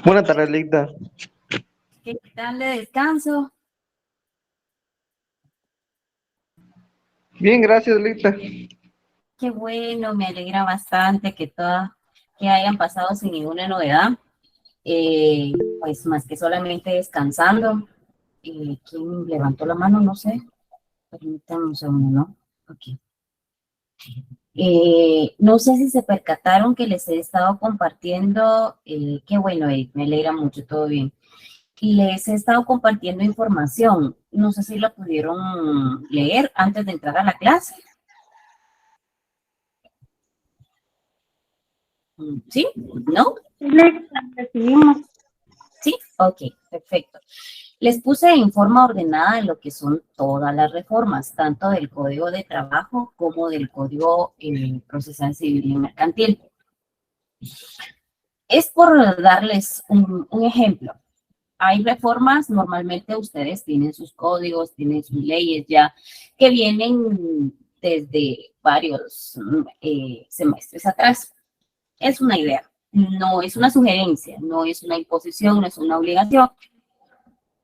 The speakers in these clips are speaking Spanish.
Buenas tardes, Lita. ¿Qué tal de descanso? Bien, gracias, Lita. Qué bueno, me alegra bastante que hayan pasado sin ninguna novedad. Pues más que solamente descansando. ¿Quién levantó la mano? No sé. Permítanme un segundo, ¿no? Ok. No sé si se percataron que les he estado compartiendo, qué bueno, me alegra mucho, todo bien. Y les he estado compartiendo información. No sé si la pudieron leer antes de entrar a la clase. ¿Sí? ¿No? Le recibimos. ¿Sí? Ok, perfecto. Les puse en forma ordenada lo que son todas las reformas, tanto del Código de Trabajo como del Código Procesal Civil y Mercantil. Es por darles un ejemplo. Hay reformas, normalmente ustedes tienen sus códigos, tienen sus leyes ya que vienen desde varios semestres atrás. Es una idea, no es una sugerencia, no es una imposición, no es una obligación.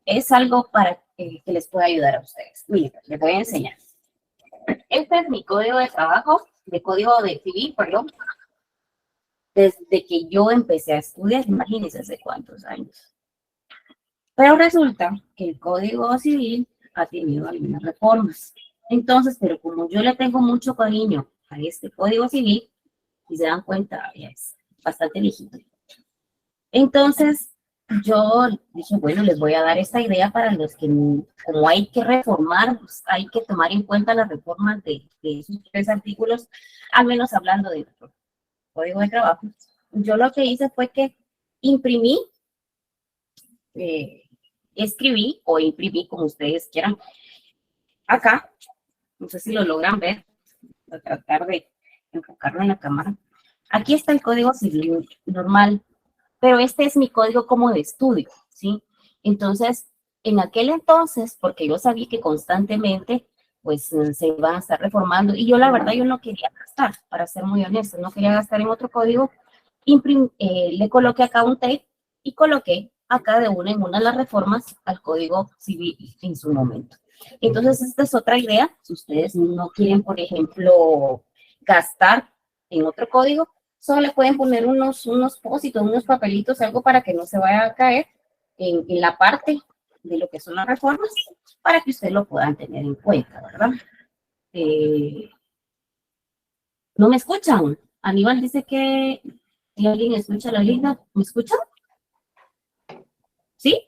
Es algo para que les pueda ayudar a ustedes. Miren, les voy a enseñar. Este es mi código de trabajo, de código de civil, perdón. Desde que yo empecé a estudiar, imagínense hace cuántos años. Pero resulta que el código civil ha tenido algunas reformas. Entonces, pero como yo le tengo mucho cariño a este código civil, y se dan cuenta, ya es bastante viejito. Entonces, yo dije, bueno, les voy a dar esta idea para los que, como hay que reformar, pues, hay que tomar en cuenta las reformas de esos 3 artículos, al menos hablando del Código de Trabajo. Yo lo que hice fue que imprimí, escribí o imprimí, como ustedes quieran, acá, no sé si lo logran ver, voy a tratar de enfocarlo en la cámara. Aquí está el Código Civil normal, pero este es mi código como de estudio, ¿sí? Entonces, en aquel entonces, porque yo sabía que constantemente, pues, se iban a estar reformando, y yo la verdad, yo no quería gastar, para ser muy honesto, no quería gastar en otro código, le coloqué acá un tape y coloqué acá de una en una las reformas al código civil en su momento. Entonces, esta es otra idea, si ustedes no quieren, por ejemplo, gastar en otro código, solo le pueden poner unos pósitos, unos papelitos, algo para que no se vaya a caer en la parte de lo que son las reformas, para que ustedes lo puedan tener en cuenta, ¿verdad? ¿No me escuchan? Aníbal dice que si alguien escucha la lista, ¿me escuchan? ¿Sí?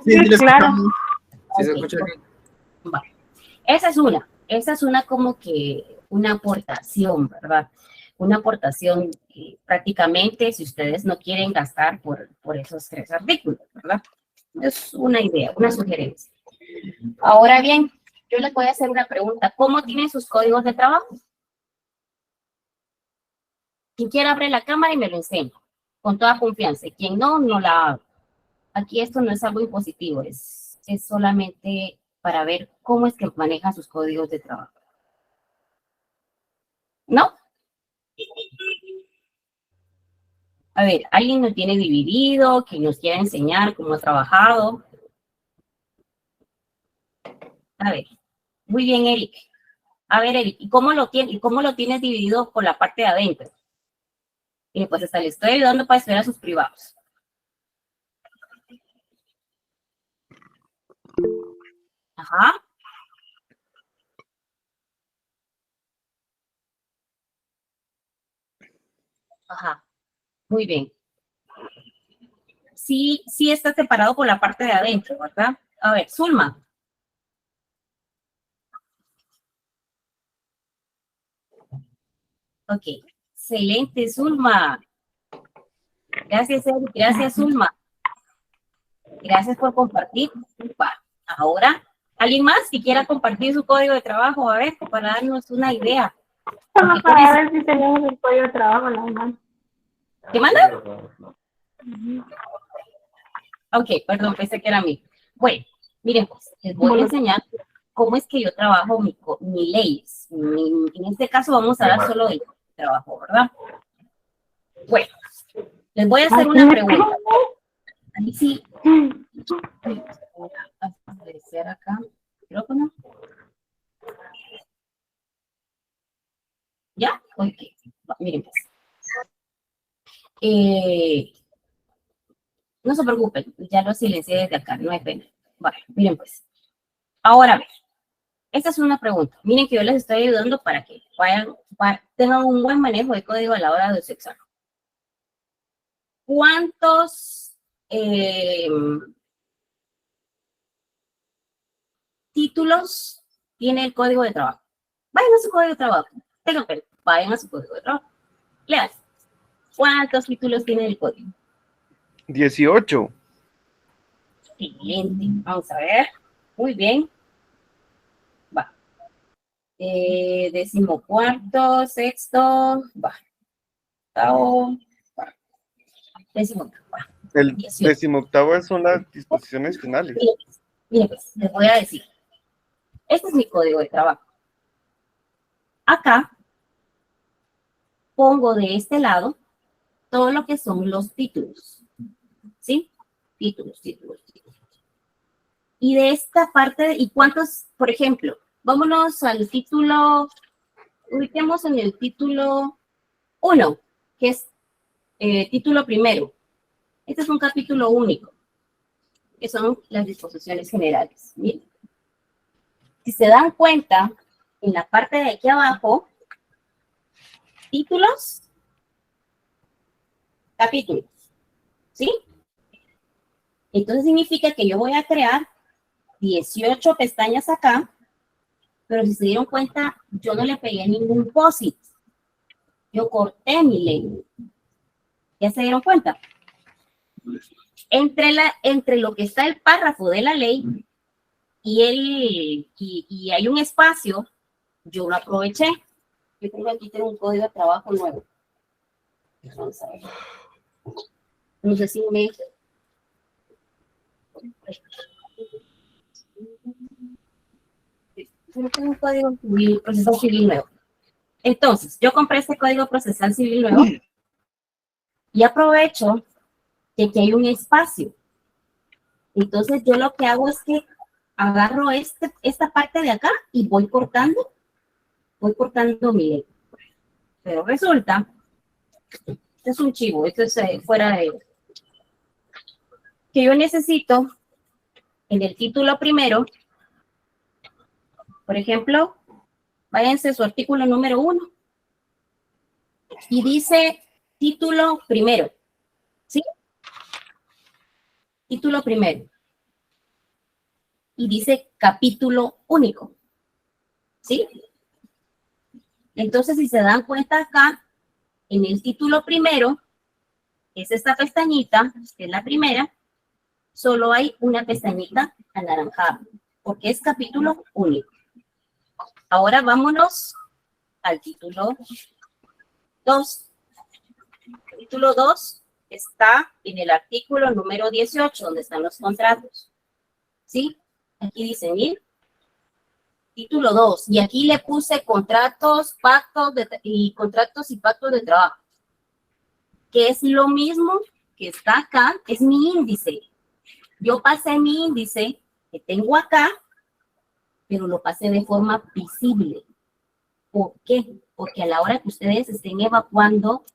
Sí, claro. Sí, se escucha bien. Vale. Esa es una como que una aportación, ¿verdad? Una aportación prácticamente si ustedes no quieren gastar por esos 3 artículos, ¿verdad? Es una idea, una sugerencia. Ahora bien, yo les voy a hacer una pregunta. ¿Cómo tienen sus códigos de trabajo? Quien quiera abre la cámara y me lo enseña, con toda confianza. Y quien no, no la abre. Aquí esto no es algo impositivo, es solamente para ver cómo es que manejan sus códigos de trabajo. ¿No? A ver, ¿alguien lo tiene dividido? ¿Que nos quiera enseñar cómo ha trabajado? A ver, muy bien, Eric. A ver, Eric, ¿y cómo lo tienes dividido por la parte de adentro? Y pues hasta le estoy ayudando para estudiar a sus privados. Ajá. Ajá. Muy bien. Sí, sí está separado por la parte de adentro, ¿verdad? A ver, Zulma. Ok. Excelente, Zulma. Gracias, Eric. Gracias, Zulma. Gracias por compartir. Ahora, ¿alguien más que quiera compartir su código de trabajo? A ver, para darnos una idea. Solo para ver si tenemos el código de trabajo en la mano. ¿Qué manda? Ok, perdón, pensé que era mí. Bueno, miren, pues, les voy a enseñar cómo es que yo trabajo mi leyes. En este caso vamos a hablar solo de trabajo, ¿verdad? Bueno, les voy a hacer una pregunta. Ahí sí. Voy a aparecer acá. Micrófono. ¿Ya? Ok. Miren pues. No se preocupen, ya lo silencié desde acá, no hay pena. Vale, miren pues. Ahora, esta es una pregunta. Miren que yo les estoy ayudando para que tengan un buen manejo de código a la hora de su examen. ¿Cuántos títulos tiene el código de trabajo? Vayan a su código de trabajo. Tengan pena, vayan a su código de trabajo. Lean. ¿Cuántos títulos tiene el código? 18. Excelente. Vamos a ver. Muy bien. Va. 14º, sexto, va. Octavo, va. 18º, va. El 18. 18º son las disposiciones finales. Mire, pues, les voy a decir. Este es mi código de trabajo. Acá pongo de este lado todo lo que son los títulos. ¿Sí? Títulos. Y de esta parte, ¿y cuántos? Por ejemplo, vámonos al título, ubiquemos en el título 1, que es título primero. Este es un capítulo único, que son las disposiciones generales. Bien. Si se dan cuenta, en la parte de aquí abajo, títulos, capítulos, ¿sí? Entonces significa que yo voy a crear 18 pestañas acá, pero si se dieron cuenta, yo no le pegué ningún POSIT. Yo corté mi ley. ¿Ya se dieron cuenta? Entre lo que está el párrafo de la ley y hay un espacio, yo lo aproveché. Yo tengo un código de trabajo nuevo. Vamos a ver. No sé si me... Yo tengo un código civil, procesal civil nuevo. Entonces, yo compré este código procesal civil nuevo y aprovecho de que hay un espacio. Entonces, yo lo que hago es que agarro esta parte de acá y voy cortando mi ley. Pero resulta, esto es un chivo, esto es fuera de... que yo necesito en el título primero, por ejemplo, váyanse a su artículo número 1 y dice título primero, ¿sí? Título primero. Y dice capítulo único, ¿sí? Entonces, si se dan cuenta acá, en el título primero, es esta pestañita, que es la primera, solo hay una pestañita anaranjada, porque es capítulo único. Ahora vámonos al título 2. El título 2 está en el artículo número 18, donde están los contratos. ¿Sí? Aquí dice, miren, título 2. Y aquí le puse contratos, contratos y pactos de trabajo. Que es lo mismo que está acá, es mi índice. Yo pasé mi índice que tengo acá, pero lo pasé de forma visible. ¿Por qué? Porque a la hora que ustedes estén evacuando,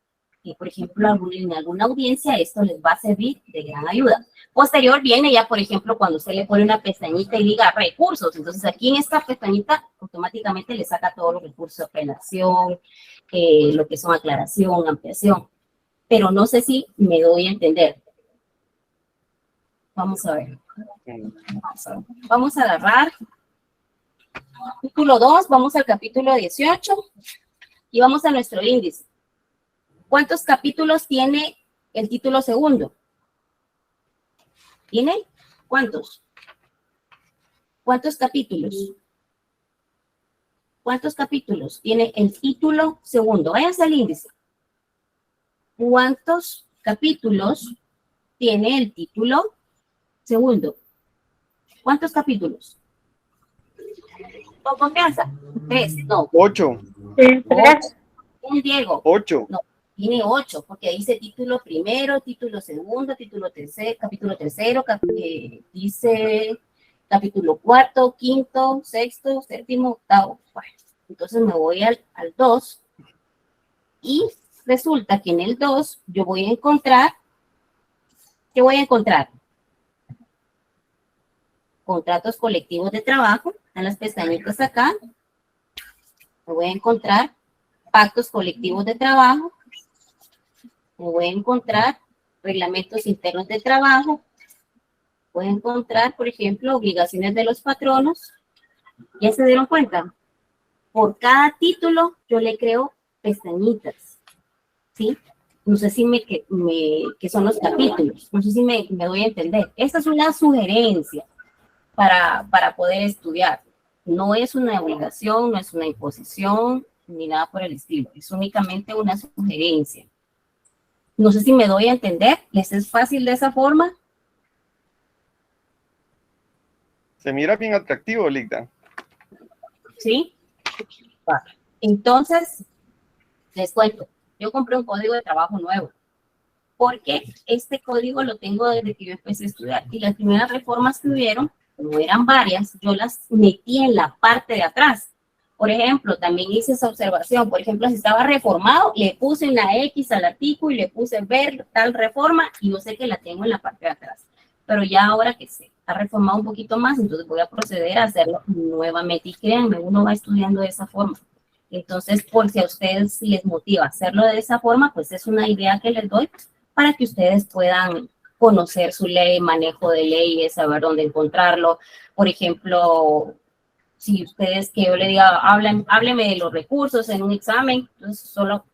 por ejemplo, en alguna audiencia, esto les va a servir de gran ayuda. Posterior viene ya, por ejemplo, cuando usted le pone una pestañita y diga recursos. Entonces, aquí en esta pestañita, automáticamente le saca todos los recursos de apelación, lo que son aclaración, ampliación. Pero no sé si me doy a entender. Vamos a ver. Vamos a agarrar título 2, vamos al capítulo 18 y vamos a nuestro índice. ¿Cuántos capítulos tiene el título segundo? ¿Tiene? ¿Cuántos? ¿Cuántos capítulos? ¿Cuántos capítulos tiene el título segundo? Váyanse al índice. ¿Cuántos capítulos tiene el título segundo? ¿Cuántos capítulos? ¿Con confianza? 3, no. 8. Sí, 3. Un Diego. 8. No, tiene 8, porque dice título primero, título segundo, título tercero, capítulo tercero, dice capítulo cuarto, quinto, sexto, séptimo, octavo. Bueno, entonces me voy al 2 y resulta que en el 2 yo voy a encontrar, ¿qué voy a encontrar? Contratos colectivos de trabajo, están las pestañitas acá. Me voy a encontrar pactos colectivos de trabajo. Me voy a encontrar reglamentos internos de trabajo. Voy a encontrar, por ejemplo, obligaciones de los patronos. ¿Ya se dieron cuenta? Por cada título yo le creo pestañitas, ¿sí? No sé si que son los capítulos, no sé si me doy a entender. Esta es una sugerencia para poder estudiar. No es una obligación, no es una imposición, ni nada por el estilo. Es únicamente una sugerencia. No sé si me doy a entender. ¿Les es fácil de esa forma? Se mira bien atractivo, Ligda. ¿Sí? Vale. Entonces, les cuento. Yo compré un código de trabajo nuevo. Porque este código lo tengo desde que yo empecé a estudiar. Y las primeras reformas que hubieron, como eran varias, yo las metí en la parte de atrás. Por ejemplo, también hice esa observación. Por ejemplo, si estaba reformado, le puse una X al artículo y le puse ver tal reforma y yo sé que la tengo en la parte de atrás. Pero ya ahora que se ha reformado un poquito más, entonces voy a proceder a hacerlo nuevamente. Y créanme, uno va estudiando de esa forma. Entonces, por si a ustedes les motiva hacerlo de esa forma, pues es una idea que les doy para que ustedes puedan conocer su ley, manejo de leyes, saber dónde encontrarlo. Por ejemplo, si ustedes que yo le diga, hábleme de los recursos en un examen, entonces solo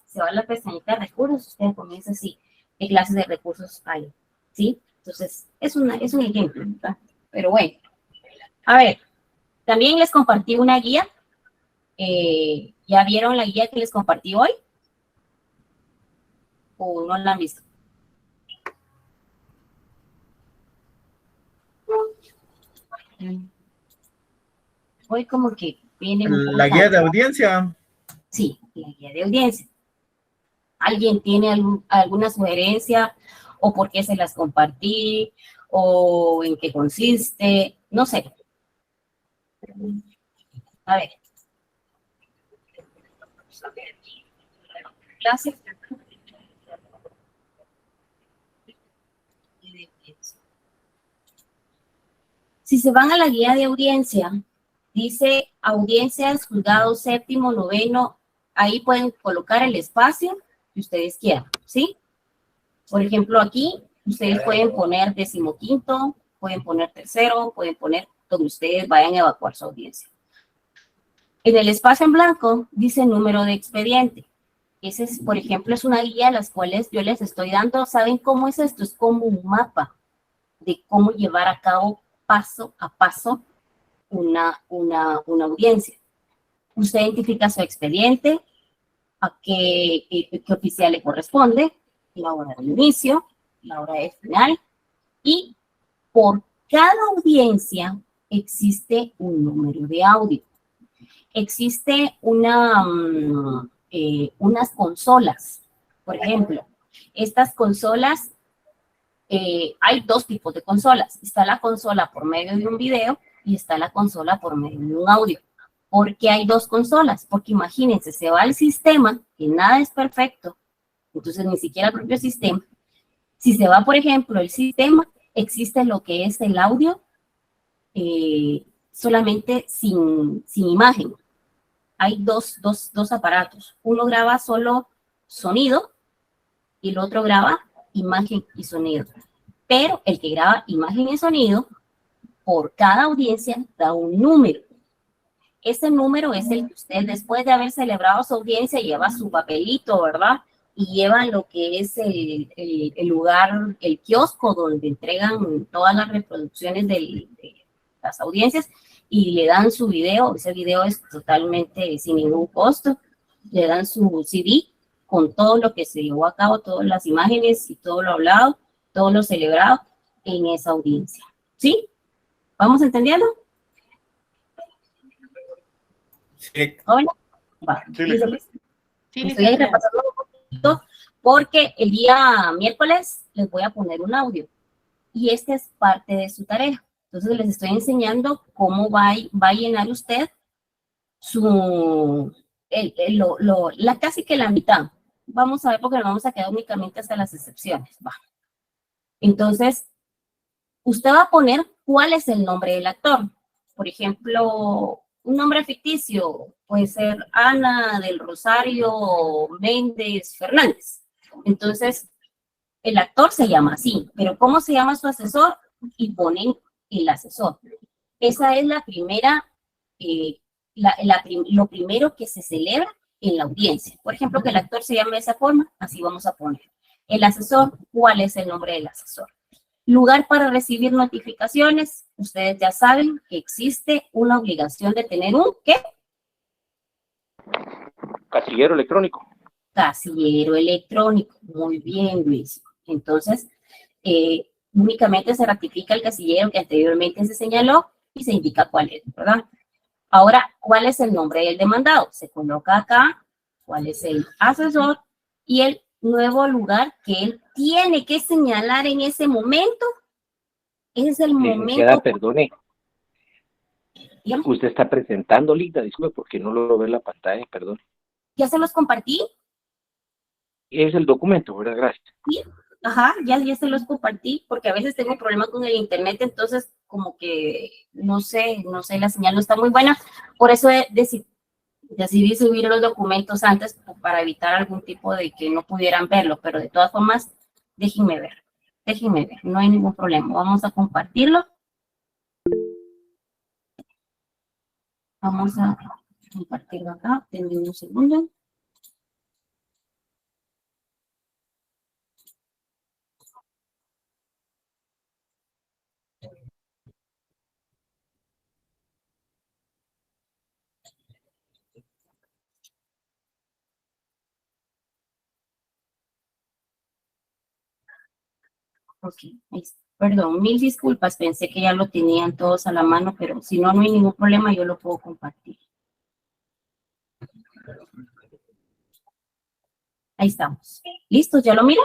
se va a la pestañita de recursos, usted comienza así, ¿qué clases de recursos hay? ¿Sí? Entonces, es un ejemplo, ¿verdad? Pero bueno, a ver, también les compartí una guía. ¿Ya vieron la guía que les compartí hoy? ¿O no la han visto? Hoy como que viene un poco La guía de cansado. audiencia. Sí, la guía de audiencia. ¿Alguien tiene alguna sugerencia o por qué se las compartí o en qué consiste? No sé. A ver. Clase. Si se van a la guía de audiencia, dice audiencias, juzgado séptimo, noveno, ahí pueden colocar el espacio que ustedes quieran, ¿sí? Por ejemplo, aquí ustedes pueden poner 15º, pueden poner tercero, pueden poner donde ustedes vayan a evacuar su audiencia. En el espacio en blanco dice número de expediente. Ese es, por ejemplo, es una guía a las cuales yo les estoy dando. ¿Saben cómo es esto? Es como un mapa de cómo llevar a cabo paso a paso una audiencia. Usted identifica su expediente, a qué oficial le corresponde, la hora de inicio, la hora de final, y por cada audiencia existe un número de audio. Existe unas consolas, por ejemplo. Estas consolas, hay dos tipos de consolas. Está la consola por medio de un video y está la consola por medio de un audio. ¿Por qué hay dos consolas? Porque imagínense, se va al sistema, que nada es perfecto, entonces ni siquiera el propio sistema. Si se va, por ejemplo, el sistema, existe lo que es el audio solamente sin imagen. Hay dos aparatos. Uno graba solo sonido y el otro graba imagen y sonido. Pero el que graba imagen y sonido, por cada audiencia, da un número. Ese número es el que usted, después de haber celebrado su audiencia, lleva su papelito, ¿verdad? Y lleva lo que es el lugar, el kiosco donde entregan todas las reproducciones de las audiencias y le dan su video. Ese video es totalmente sin ningún costo. Le dan su CD con todo lo que se llevó a cabo, todas las imágenes y todo lo hablado, todo lo celebrado en esa audiencia. ¿Sí? ¿Vamos entendiendo? Sí. Hola. Va. Sí, Estoy ahí repasando un poquito porque el día miércoles les voy a poner un audio y este es parte de su tarea. Entonces les estoy enseñando cómo va a llenar usted casi que la mitad. Vamos a ver porque nos vamos a quedar únicamente hasta las excepciones. Va. Entonces, usted va a poner cuál es el nombre del actor. Por ejemplo, un nombre ficticio puede ser Ana del Rosario Méndez Fernández. Entonces, el actor se llama así, pero ¿cómo se llama su asesor? Y ponen el asesor. Esa es la primera, lo primero que se celebra en la audiencia. Por ejemplo, que el actor se llame de esa forma, así vamos a poner. El asesor, ¿cuál es el nombre del asesor? Lugar para recibir notificaciones. Ustedes ya saben que existe una obligación de tener un, ¿qué? Casillero electrónico. Casillero electrónico. Muy bien, Luis. Entonces, únicamente se ratifica el casillero que anteriormente se señaló y se indica cuál es, ¿verdad? Ahora, ¿cuál es el nombre del demandado? Se coloca acá cuál es el asesor y el nuevo lugar que él tiene que señalar en ese momento. Es el Licenciada, momento. perdone. Dígame. Usted está presentando, Linda, disculpe, porque no lo ve en la pantalla, perdón. Ya se los compartí. Es el documento, ¿verdad? Gracias. Sí. Ajá, ya se los compartí, porque a veces tengo problemas con el internet, entonces como que no sé, la señal no está muy buena. Por eso decidí subir los documentos antes para evitar algún tipo de que no pudieran verlo, pero de todas formas, déjenme ver, no hay ningún problema. Vamos a compartirlo. Vamos a compartirlo acá, denme un segundo. Ok, perdón, mil disculpas, pensé que ya lo tenían todos a la mano, pero si no, no hay ningún problema, yo lo puedo compartir. Ahí estamos. ¿Listos? ¿Ya lo miran?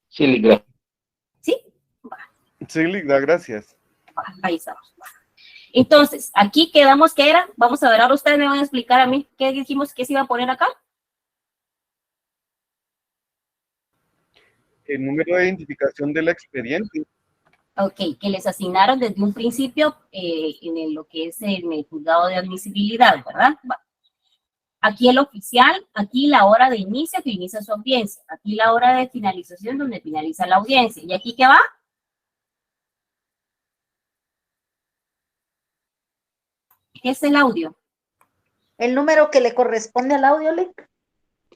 Sí, Linda. ¿Sí? Sí, Ligda, gracias. Ahí estamos. Entonces, aquí quedamos que era, vamos a ver, ahora ustedes me van a explicar a mí qué dijimos que se iba a poner acá. El número de identificación del expediente. Ok, que les asignaron desde un principio lo que es en el juzgado de admisibilidad, ¿verdad? Va. Aquí el oficial, aquí la hora de inicio que inicia su audiencia, aquí la hora de finalización donde finaliza la audiencia. ¿Y aquí qué va? ¿Qué es el audio? El número que le corresponde al audio, Lick.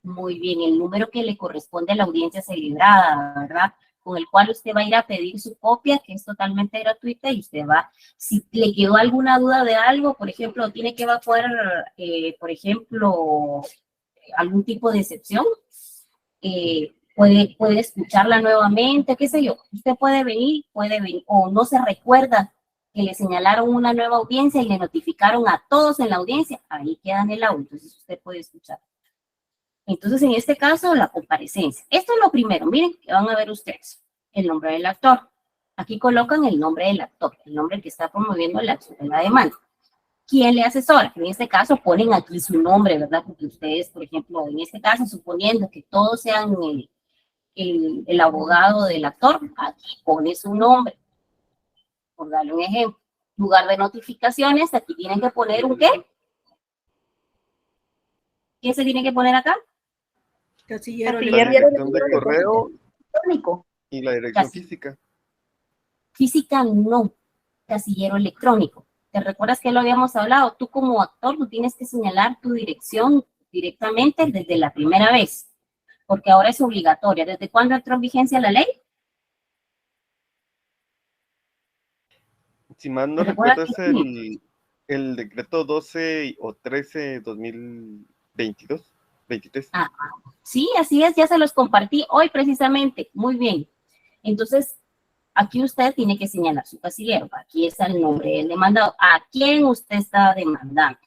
Muy bien, el número que le corresponde a la audiencia celebrada, ¿verdad? Con el cual usted va a ir a pedir su copia, que es totalmente gratuita, y usted va, si le quedó alguna duda de algo, por ejemplo, tiene que evacuar, por ejemplo, algún tipo de excepción, puede escucharla nuevamente, qué sé yo. Usted puede venir, o no se recuerda que le señalaron una nueva audiencia y le notificaron a todos en la audiencia, ahí queda en el audio, entonces usted puede escuchar. Entonces, en este caso, la comparecencia. Esto es lo primero, miren, que van a ver ustedes. El nombre del actor. Aquí colocan el nombre del actor, el nombre que está promoviendo la acción de la demanda. ¿Quién le asesora? En este caso, ponen aquí su nombre, ¿verdad? Porque ustedes, por ejemplo, en este caso, suponiendo que todos sean el abogado del actor, aquí pone su nombre. Por darle un ejemplo. Lugar de notificaciones, aquí tienen que poner un ¿qué? ¿Qué se tiene que poner acá? Casillero La dirección de correo electrónico. y la dirección física. Física no, casillero electrónico. ¿Te recuerdas que lo habíamos hablado? Tú como actor, tú tienes que señalar tu dirección directamente desde la primera vez, porque ahora es obligatoria. ¿Desde cuándo entró en vigencia la ley? Si mal no recuerdo, es el decreto 12 o 13 2022, 23. Ah, sí, así es, ya se los compartí hoy precisamente. Muy bien. Entonces, aquí usted tiene que señalar su casillero. Aquí está el nombre del demandado. ¿A quién usted está demandando?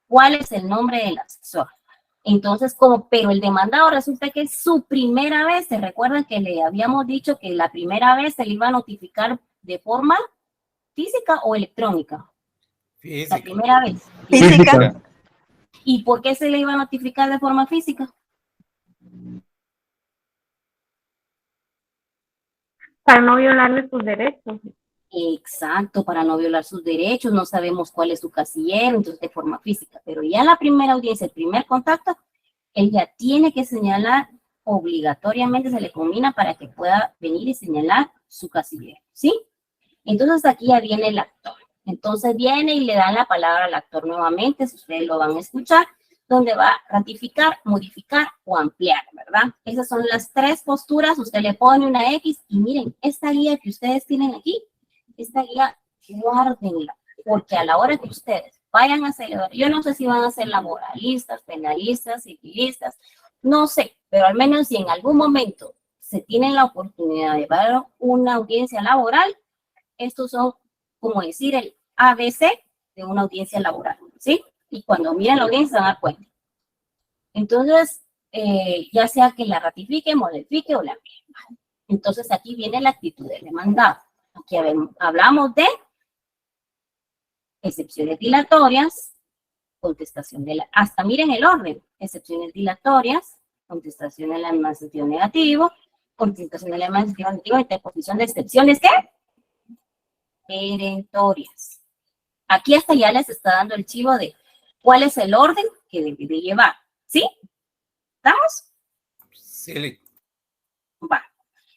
¿Cuál es el nombre del asesor? Entonces, pero el demandado resulta que es su primera vez. ¿Se recuerdan que le habíamos dicho que la primera vez se le iba a notificar de forma física o electrónica? Física. La primera vez. Física. ¿Y por qué se le iba a notificar de forma física? Para no violarle sus derechos. Exacto, para no violar sus derechos, no sabemos cuál es su casillero, entonces de forma física, pero ya en la primera audiencia, el primer contacto, él ya tiene que señalar, obligatoriamente se le combina para que pueda venir y señalar su casillero, ¿sí? Entonces aquí ya viene el actor, entonces viene y le dan la palabra al actor nuevamente, si ustedes lo van a escuchar, donde va a ratificar, modificar o ampliar, ¿verdad? Esas son las tres posturas, usted le pone una X y miren, esta guía que ustedes tienen aquí, esta guía, guárdenla, porque a la hora que ustedes vayan a celebrar, yo no sé si van a ser laboralistas, penalistas, civilistas, no sé, pero al menos si en algún momento se tienen la oportunidad de dar una audiencia laboral, estos son, como decir, el ABC de una audiencia laboral, ¿sí? Y cuando miren la audiencia se van a dar cuenta. Entonces, ya sea que la ratifique, modifique o la envíe. Entonces, aquí viene la actitud del demandado. Aquí hablamos de excepciones dilatorias, contestación de la... Hasta miren el orden. Excepciones dilatorias, contestación de la emancipación negativo, contestación de la emancipación negativa, interposición de excepciones, ¿qué? Perentorias. Aquí hasta ya les está dando el chivo de cuál es el orden que debe de llevar. ¿Sí? ¿Estamos? Sí. Va.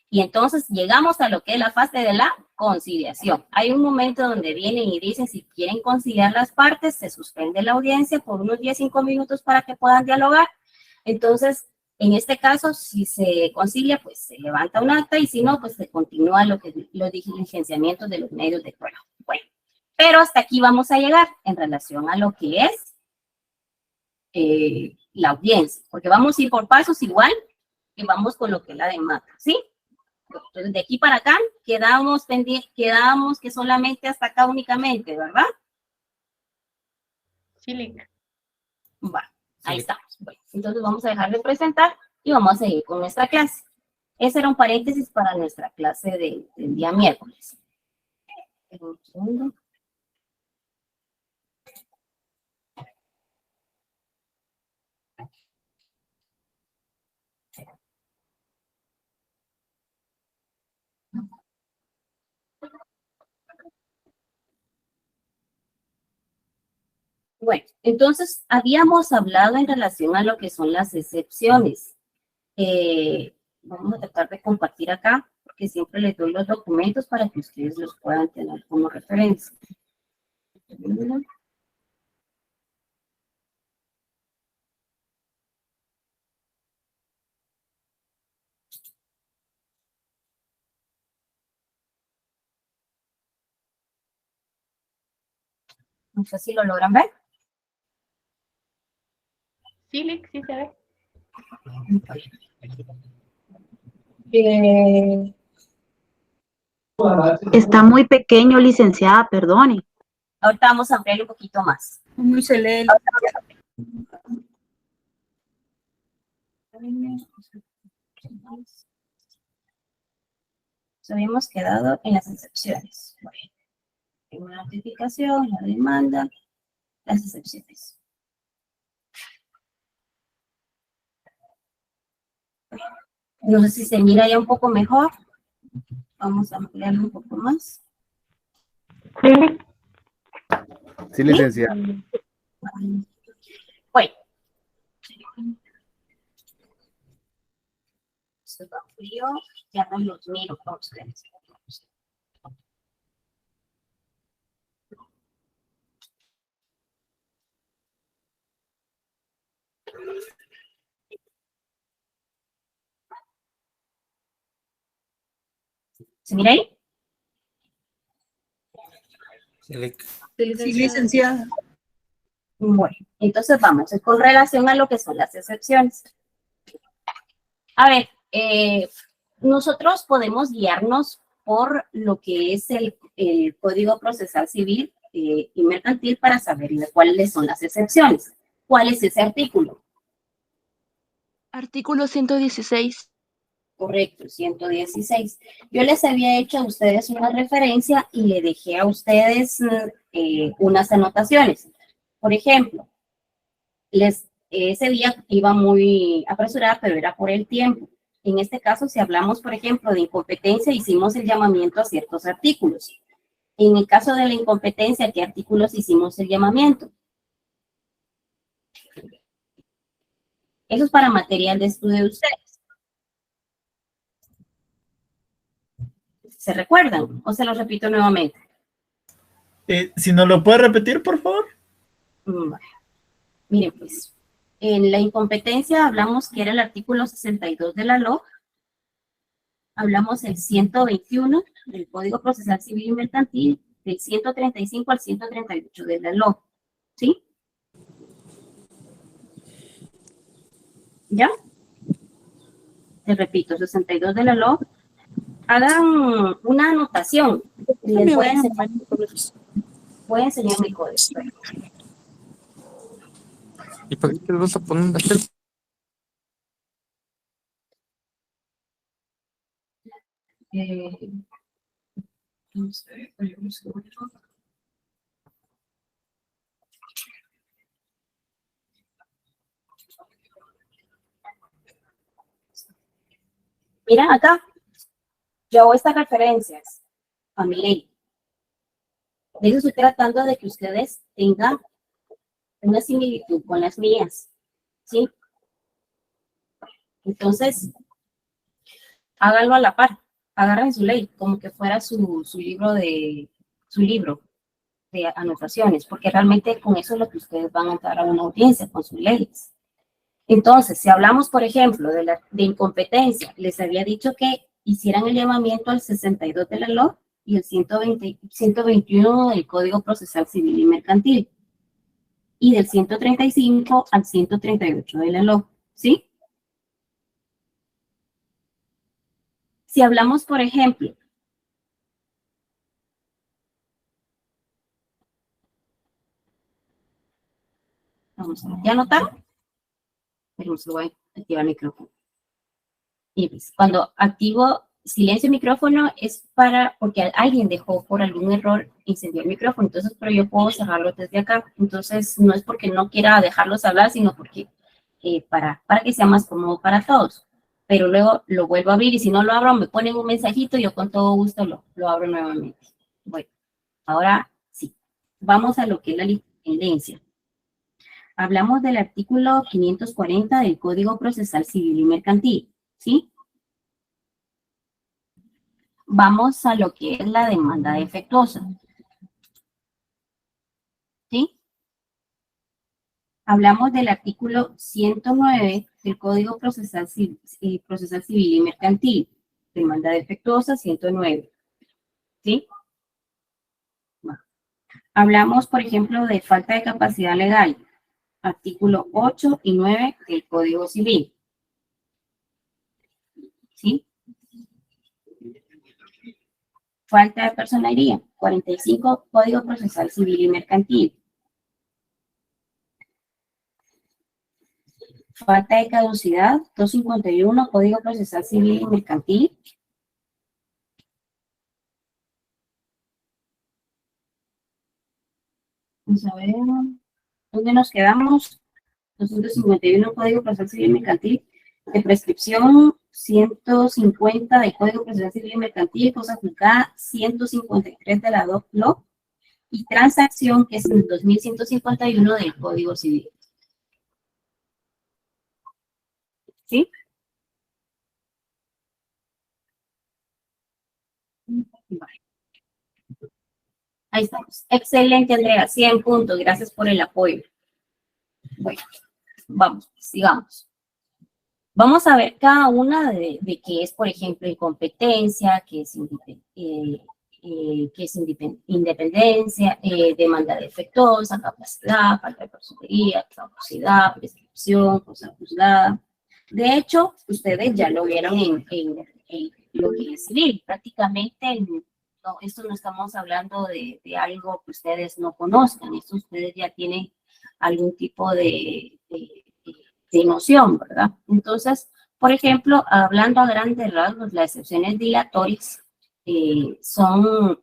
Y entonces llegamos a lo que es la fase de la conciliación. Hay un momento donde vienen y dicen si quieren conciliar las partes, se suspende la audiencia por unos 10-5 minutos para que puedan dialogar. Entonces, en este caso, si se concilia, pues se levanta un acta y si no, pues se continúa los diligenciamientos de los medios de prueba. Bueno, pero hasta aquí vamos a llegar en relación a lo que es la audiencia, porque vamos a ir por pasos igual que vamos con lo que es la demanda, ¿sí? Entonces, de aquí para acá, quedamos que solamente hasta acá únicamente, ¿verdad? Sí. Va, ahí estamos. Bueno, entonces vamos a dejar de presentar y vamos a seguir con nuestra clase. Ese era un paréntesis para nuestra clase del día miércoles. Un segundo. Bueno, entonces habíamos hablado en relación a lo que son las excepciones. Vamos a tratar de compartir acá, porque siempre les doy los documentos para que ustedes los puedan tener como referencia. No sé si lo logran ver. Sí, sí se ve. Está muy pequeño, licenciada, perdone. Ahorita vamos a ampliar un poquito más. Muy se lee. Nos habíamos quedado en las excepciones. Bueno, en la notificación, la demanda, las excepciones. No sé si se mira ya un poco mejor. Vamos a ampliarlo un poco más. Sí. Sí, licenciada. Bueno. Se va frío, ya no los miro con ustedes. ¿Se mira ahí? Sí, licenciada. Bueno, entonces vamos, es con relación a lo que son las excepciones. A ver, nosotros podemos guiarnos por lo que es el Código Procesal Civil y Mercantil para saber cuáles son las excepciones. ¿Cuál es ese artículo? Artículo 116. Correcto, 116. Yo les había hecho a ustedes una referencia y le dejé a ustedes unas anotaciones. Por ejemplo, ese día iba muy apresurada, pero era por el tiempo. En este caso, si hablamos, por ejemplo, de incompetencia, hicimos el llamamiento a ciertos artículos. En el caso de la incompetencia, ¿qué artículos hicimos el llamamiento? Eso es para material de estudio de ustedes. ¿Se recuerdan? ¿O se lo repito nuevamente? Si nos lo puede repetir, por favor. Miren, pues, en la incompetencia hablamos que era el artículo 62 de la LOC, hablamos el 121 del Código Procesal Civil y Mercantil, del 135 al 138 de la LOC, ¿sí? ¿Ya? Te repito, 62 de la LOC. Hagan una anotación. Les voy a enseñar mi código. ¿Y para qué les vas a poner aquel? Mira acá, yo hago estas referencias a mi ley. De eso estoy tratando de que ustedes tengan una similitud con las mías, ¿sí? Entonces, háganlo a la par, agarren su ley como que fuera su libro de anotaciones, porque realmente con eso es lo que ustedes van a entrar a una audiencia, con sus leyes. Entonces, si hablamos, por ejemplo, de incompetencia, les había dicho que hicieran el llamamiento al 62 de la LOC y el 121 del Código Procesal Civil y Mercantil, y del 135 al 138 de la LOC, ¿sí? Si hablamos, por ejemplo, vamos a ver, ¿ya notaron? Pero se voy a activar el micrófono. Y pues, cuando activo silencio el micrófono es porque alguien dejó por algún error incendiar el micrófono, entonces, pero yo puedo cerrarlo desde acá. Entonces, no es porque no quiera dejarlos hablar, sino porque para que sea más cómodo para todos. Pero luego lo vuelvo a abrir y si no lo abro, me ponen un mensajito y yo con todo gusto lo abro nuevamente. Bueno, ahora sí. Vamos a lo que es la independencia. Hablamos del artículo 540 del Código Procesal Civil y Mercantil, ¿sí? Vamos a lo que es la demanda defectuosa, ¿sí? Hablamos del artículo 109 del Código Procesal Civil y Mercantil, demanda defectuosa 109, ¿sí? Bueno. Hablamos, por ejemplo, de falta de capacidad legal, artículo 8 y 9 del Código Civil, ¿sí? Falta de personería, 45, Código Procesal Civil y Mercantil. Falta de caducidad, 251, Código Procesal Civil y Mercantil. Vamos a ver, ¿dónde nos quedamos? 251, Código Procesal Civil y Mercantil. De prescripción, 150 del Código Procesal Civil y Mercantil, cosa juzgada, 153 de la LOC, y transacción, que es el 2151 del Código Civil. ¿Sí? Vale. Ahí estamos. Excelente, Andrea. 100 puntos. Gracias por el apoyo. Bueno, vamos, sigamos. Vamos a ver cada una de qué es, por ejemplo, incompetencia, qué es independencia, demanda defectuosa, capacidad, falta de personería, capacidad, prescripción, cosa juzgada. De hecho, ustedes ya lo vieron en lo que es civil. Prácticamente, no, esto no estamos hablando de algo que ustedes no conozcan. Esto ustedes ya tienen algún tipo de de noción, ¿verdad? Entonces, por ejemplo, hablando a grandes rasgos, las excepciones dilatorias que son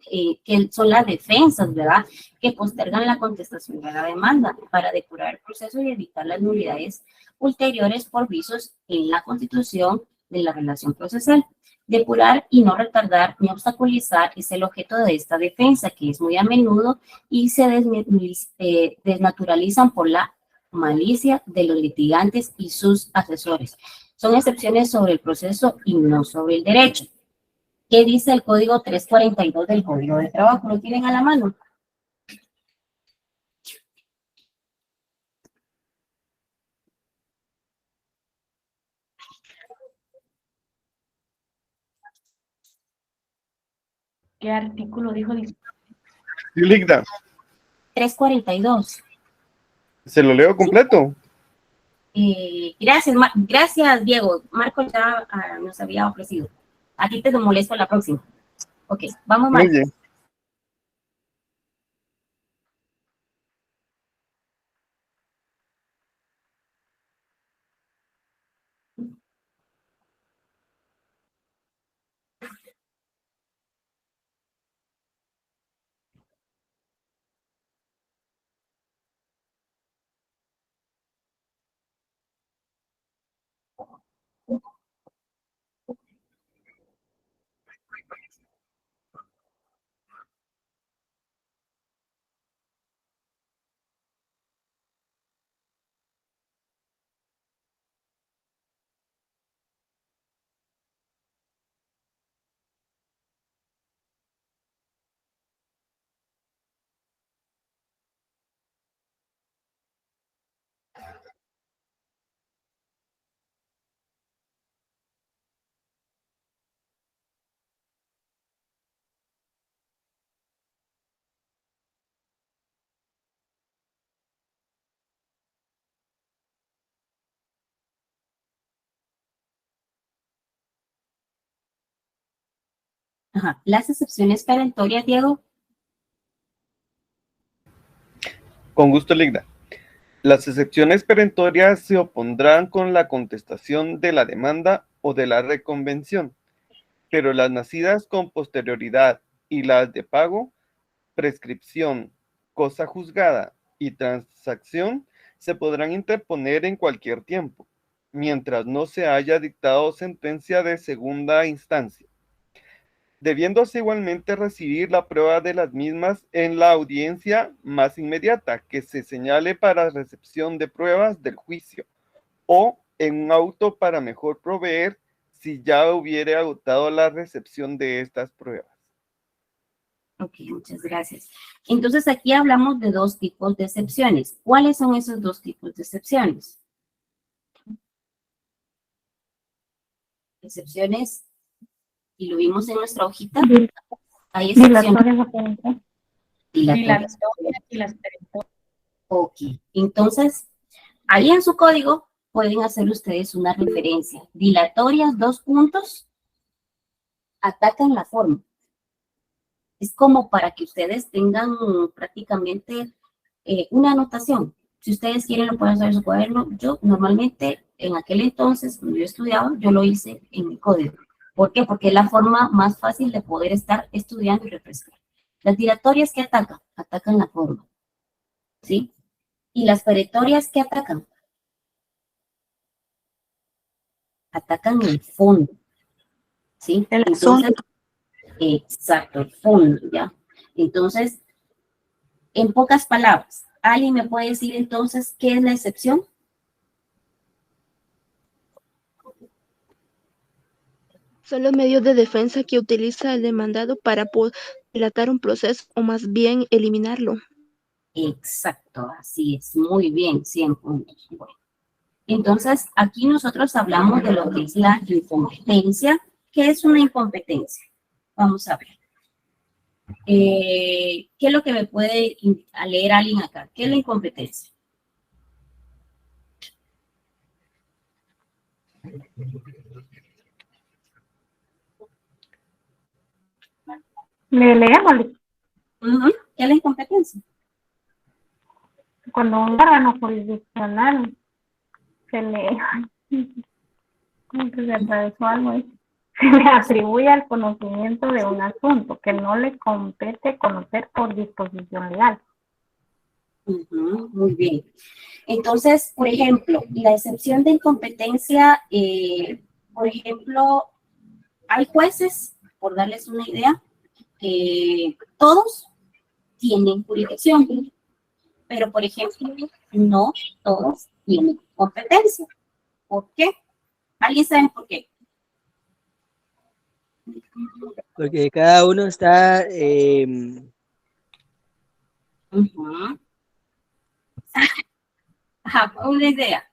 las defensas, ¿verdad? Que postergan la contestación de la demanda para depurar el proceso y evitar las nulidades ulteriores por vicios en la constitución de la relación procesal. Depurar y no retardar ni obstaculizar es el objeto de esta defensa, que es muy a menudo y se desnaturalizan por la malicia de los litigantes y sus asesores. Son excepciones sobre el proceso y no sobre el derecho. ¿Qué dice el Código 342 del Código de Trabajo? ¿Lo tienen a la mano? ¿Qué artículo dijo? Sí, Ligda, 342. ¿se lo leo completo? Gracias, Diego. Marco ya nos había ofrecido. A ti te lo molesto la próxima. Ok, vamos, Muy Marco. bien. Ajá. Las excepciones perentorias, Diego. Con gusto, Ligda. Las excepciones perentorias se opondrán con la contestación de la demanda o de la reconvención, pero las nacidas con posterioridad y las de pago, prescripción, cosa juzgada y transacción se podrán interponer en cualquier tiempo, mientras no se haya dictado sentencia de segunda instancia, debiéndose igualmente recibir la prueba de las mismas en la audiencia más inmediata que se señale para recepción de pruebas del juicio, o en un auto para mejor proveer si ya hubiere agotado la recepción de estas pruebas. Ok, muchas gracias. Entonces aquí hablamos de dos tipos de excepciones. ¿Cuáles son esos dos tipos de excepciones? Excepciones, y lo vimos en nuestra hojita, hay excepciones Dilatorias o perentorias. dilatorias. Y las perentorias. Ok, entonces, ahí en su código pueden hacer ustedes una referencia. Dilatorias, dos puntos, atacan la forma. Es como para que ustedes tengan prácticamente una anotación. Si ustedes quieren, lo pueden hacer en su cuaderno. Yo normalmente, en aquel entonces, cuando yo estudiaba, yo lo hice en mi código. ¿Por qué? Porque es la forma más fácil de poder estar estudiando y refrescar. Las dilatorias que atacan la forma. ¿Sí? Y las perentorias que atacan el fondo. ¿Sí? El Entonces, asunto. exacto, el fondo, ¿ya? Entonces, en pocas palabras, ¿alguien me puede decir entonces qué es la excepción? Son los medios de defensa que utiliza el demandado para dilatar un proceso o más bien eliminarlo. Exacto, así es, muy bien, 100 puntos. Bueno, entonces, aquí nosotros hablamos de lo que es la incompetencia. ¿Qué es una incompetencia? Vamos a ver. ¿Qué es lo que me puede leer alguien acá? ¿Qué es la incompetencia? Le leemos ¿Qué es la incompetencia? cuando un órgano jurisdiccional se le, como que se atravesó algo ahí. Se le atribuye al conocimiento de un asunto que no le compete conocer por disposición legal. Muy bien. Entonces, por ejemplo, la excepción de incompetencia, por ejemplo, hay jueces, por darles una idea, todos tienen jurisdicción, pero por ejemplo, no todos tienen competencia. ¿Por qué? ¿Alguien sabe por qué? Porque cada uno está, Ujú. Ajá, una idea.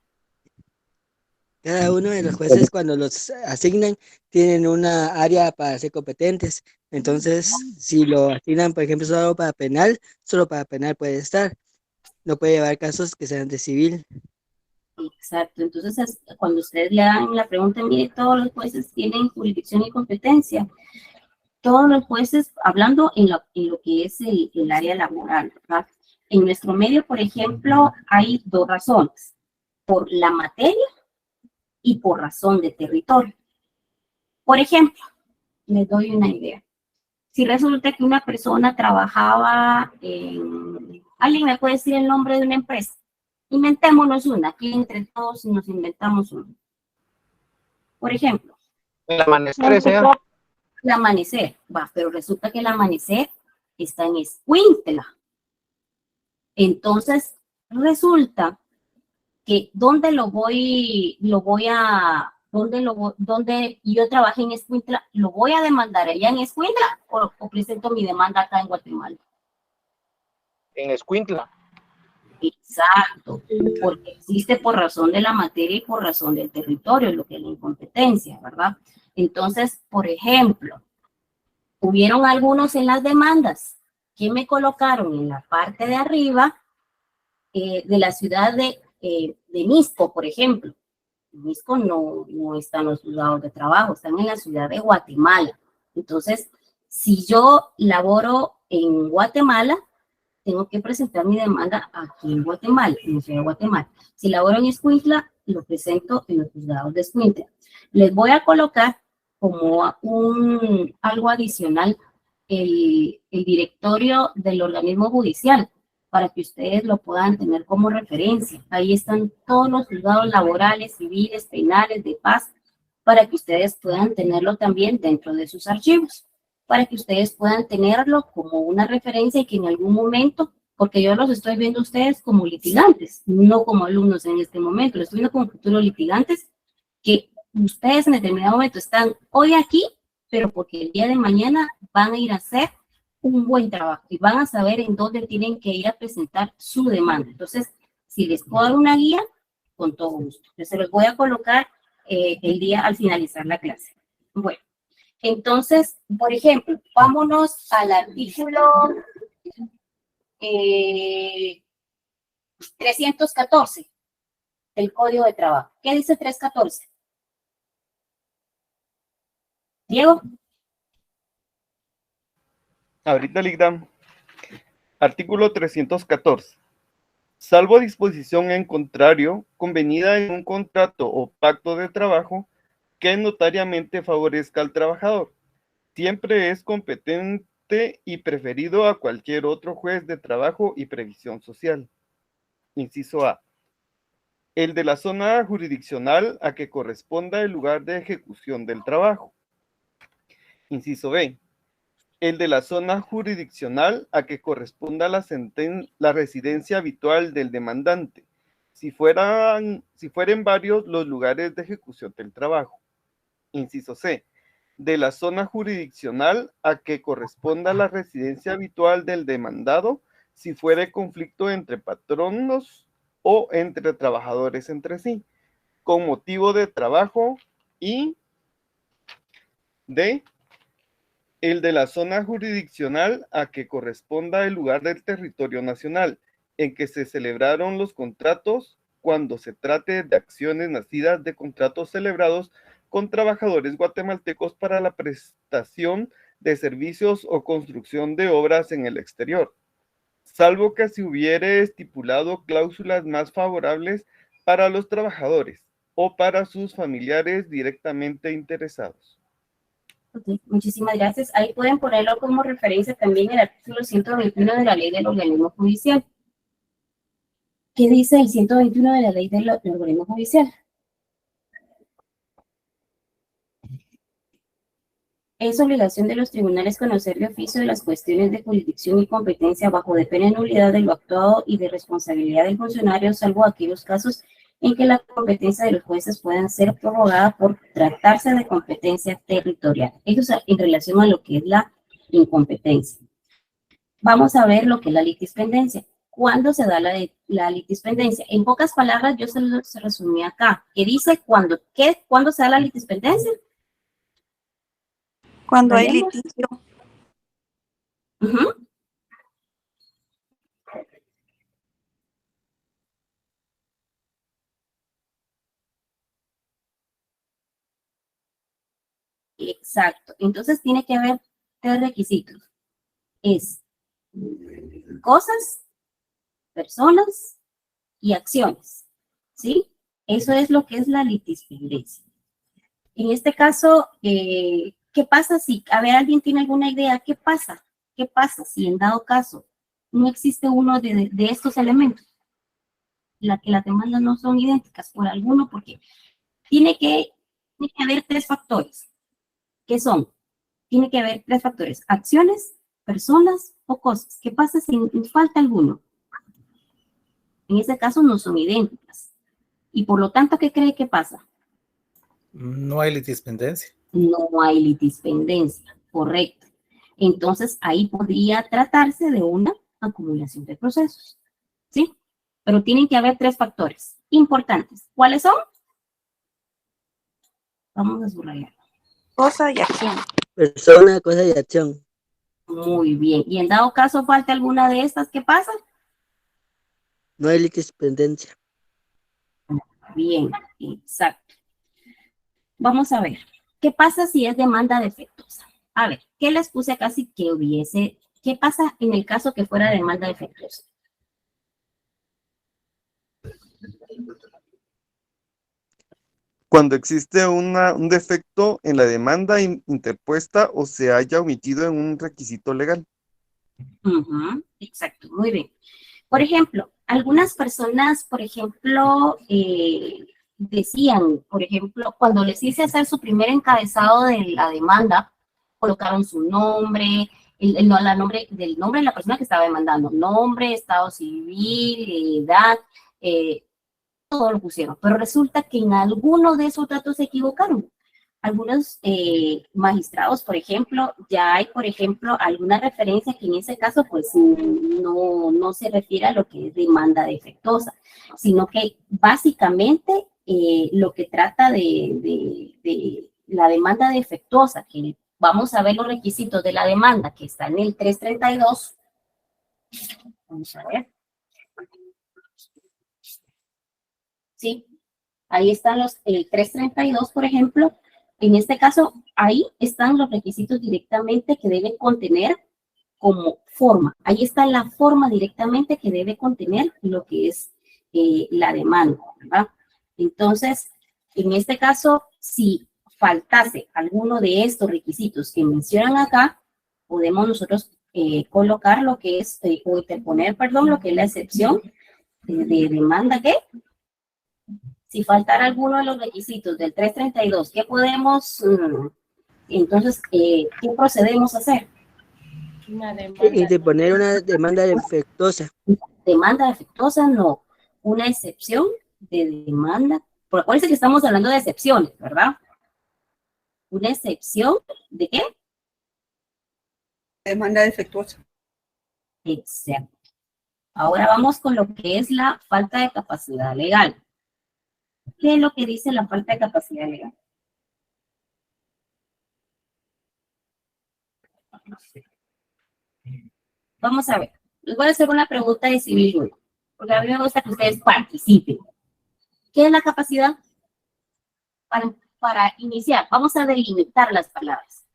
cada uno de los jueces cuando los asignan tienen una área para ser competentes. Entonces, si lo asignan, por ejemplo, solo para penal puede estar. No puede llevar casos que sean de civil. Exacto. Entonces, cuando ustedes le dan la pregunta, mire, todos los jueces tienen jurisdicción y competencia. Todos los jueces, hablando en lo que es el área laboral, ¿verdad? En nuestro medio, por ejemplo, hay dos razones, por la materia y por razón de territorio. Por ejemplo, les doy una idea. Si resulta que una persona trabajaba en... ¿Alguien me puede decir el nombre de una empresa? Inventémonos una, aquí entre todos nos inventamos una. Por ejemplo. El Amanecer, señor. El Amanecer, va, pero resulta que el Amanecer está en Escuintla. Entonces, resulta que donde yo trabajé en Escuintla, ¿lo voy a demandar allá en Escuintla o presento mi demanda acá en Guatemala? En Escuintla. Exacto, porque existe por razón de la materia y por razón del territorio, lo que es la incompetencia, ¿verdad? Entonces, por ejemplo, hubieron algunos en las demandas que me colocaron en la parte de arriba de la ciudad de Misco, por ejemplo. Misco no están los juzgados de trabajo, están en la ciudad de Guatemala. Entonces, si yo laboro en Guatemala, tengo que presentar mi demanda aquí en Guatemala, en la ciudad de Guatemala. Si laboro en Escuintla, lo presento en los juzgados de Escuintla. Les voy a colocar como algo adicional el directorio del organismo judicial para que ustedes lo puedan tener como referencia. Ahí están todos los juzgados laborales, civiles, penales, de paz, para que ustedes puedan tenerlo también dentro de sus archivos, para que ustedes puedan tenerlo como una referencia y que en algún momento, porque yo los estoy viendo a ustedes como litigantes, no como alumnos en este momento, los estoy viendo como futuros litigantes, que ustedes en determinado momento están hoy aquí, pero porque el día de mañana van a ir a hacer un buen trabajo y van a saber en dónde tienen que ir a presentar su demanda. Entonces, si les puedo dar una guía, con todo gusto. Yo se los voy a colocar el día al finalizar la clase. Bueno, entonces, por ejemplo, vámonos al artículo 314 del Código de Trabajo. ¿Qué dice 314? Diego. Ahorita, Ligda. Artículo 314. Salvo disposición en contrario, convenida en un contrato o pacto de trabajo que notariamente favorezca al trabajador, siempre es competente y preferido a cualquier otro juez de trabajo y previsión social. Inciso A. El de la zona jurisdiccional a que corresponda el lugar de ejecución del trabajo. Inciso B. El de la zona jurisdiccional a que corresponda la residencia habitual del demandante, si fueren varios los lugares de ejecución del trabajo. Inciso C. De la zona jurisdiccional a que corresponda la residencia habitual del demandado, si fuere conflicto entre patronos o entre trabajadores entre sí, con motivo de trabajo, y D. El de la zona jurisdiccional a que corresponda el lugar del territorio nacional en que se celebraron los contratos, cuando se trate de acciones nacidas de contratos celebrados con trabajadores guatemaltecos para la prestación de servicios o construcción de obras en el exterior, salvo que se hubiere estipulado cláusulas más favorables para los trabajadores o para sus familiares directamente interesados. Ok, muchísimas gracias. Ahí pueden ponerlo como referencia también el artículo 121 de la ley del organismo judicial. ¿Qué dice el 121 de la ley del organismo judicial? Es obligación de los tribunales conocer de oficio de las cuestiones de jurisdicción y competencia bajo de pena de nulidad de lo actuado y de responsabilidad del funcionario, salvo aquellos casos en que la competencia de los jueces puedan ser prorrogada por tratarse de competencia territorial. Eso es en relación a lo que es la incompetencia. Vamos a ver lo que es la litispendencia. ¿Cuándo se da la litispendencia? En pocas palabras, yo se resumí acá. ¿Qué dice cuándo? ¿Cuándo se da la litispendencia? Cuando hay ¿Vayamos? litigio. Ujú. Exacto. Entonces tiene que haber tres requisitos. Es cosas, personas y acciones. ¿Sí? Eso es lo que es la litispendencia. En este caso, ¿qué pasa si, a ver, alguien tiene alguna idea? ¿Qué pasa? ¿Qué pasa si en dado caso no existe uno de estos elementos? Que las demandas no son idénticas por alguno, porque tiene que haber tres factores. ¿Qué son? Tiene que haber tres factores: acciones, personas o cosas. ¿Qué pasa si falta alguno? En ese caso no son idénticas. Y por lo tanto, ¿qué cree que pasa? No hay litispendencia. No hay litispendencia, correcto. Entonces, ahí podría tratarse de una acumulación de procesos, ¿sí? Pero tienen que haber tres factores importantes. ¿Cuáles son? Vamos a subrayar. Cosa y acción. Persona, cosa y acción. Muy bien. Y en dado caso falta alguna de estas, ¿qué pasa? No hay litispendencia. Bien, exacto. Vamos a ver. ¿Qué pasa si es demanda defectuosa? A ver, ¿qué les puse acá si que hubiese? ¿Qué pasa en el caso que fuera demanda defectuosa? Cuando existe un defecto en la demanda interpuesta o se haya omitido en un requisito legal. Ujú, exacto, muy bien. Por ejemplo, algunas personas, por ejemplo, decían, por ejemplo, cuando les hice hacer su primer encabezado de la demanda, colocaron su nombre, del nombre de la persona que estaba demandando, nombre, estado civil, edad, todo lo pusieron, pero resulta que en alguno de esos datos se equivocaron. Algunos magistrados, por ejemplo, ya hay, por ejemplo, alguna referencia que en ese caso, pues, no se refiere a lo que es demanda defectuosa, sino que básicamente lo que trata de la demanda defectuosa, que vamos a ver los requisitos de la demanda que está en el 332. Vamos a ver. Sí, ahí están el 332, por ejemplo. En este caso, ahí están los requisitos directamente que debe contener como forma. Ahí está la forma directamente que debe contener lo que es la demanda, ¿verdad? Entonces, en este caso, si faltase alguno de estos requisitos que mencionan acá, podemos nosotros colocar lo que es, o interponer, perdón, lo que es la excepción de demanda que si faltara alguno de los requisitos del 332, ¿qué podemos, entonces, qué procedemos a hacer? Interponer una demanda defectuosa. Demanda defectuosa, no. Una excepción de demanda. Acuérdense que estamos hablando de excepciones, ¿verdad? Una excepción de qué? Demanda defectuosa. Exacto. Ahora vamos con lo que es la falta de capacidad legal. ¿Qué es lo que dice la falta de capacidad legal? Vamos a ver. Les voy a hacer una pregunta de civil 1, porque a mí me gusta que ustedes participen. ¿Qué es la capacidad? Para iniciar, vamos a delimitar las palabras.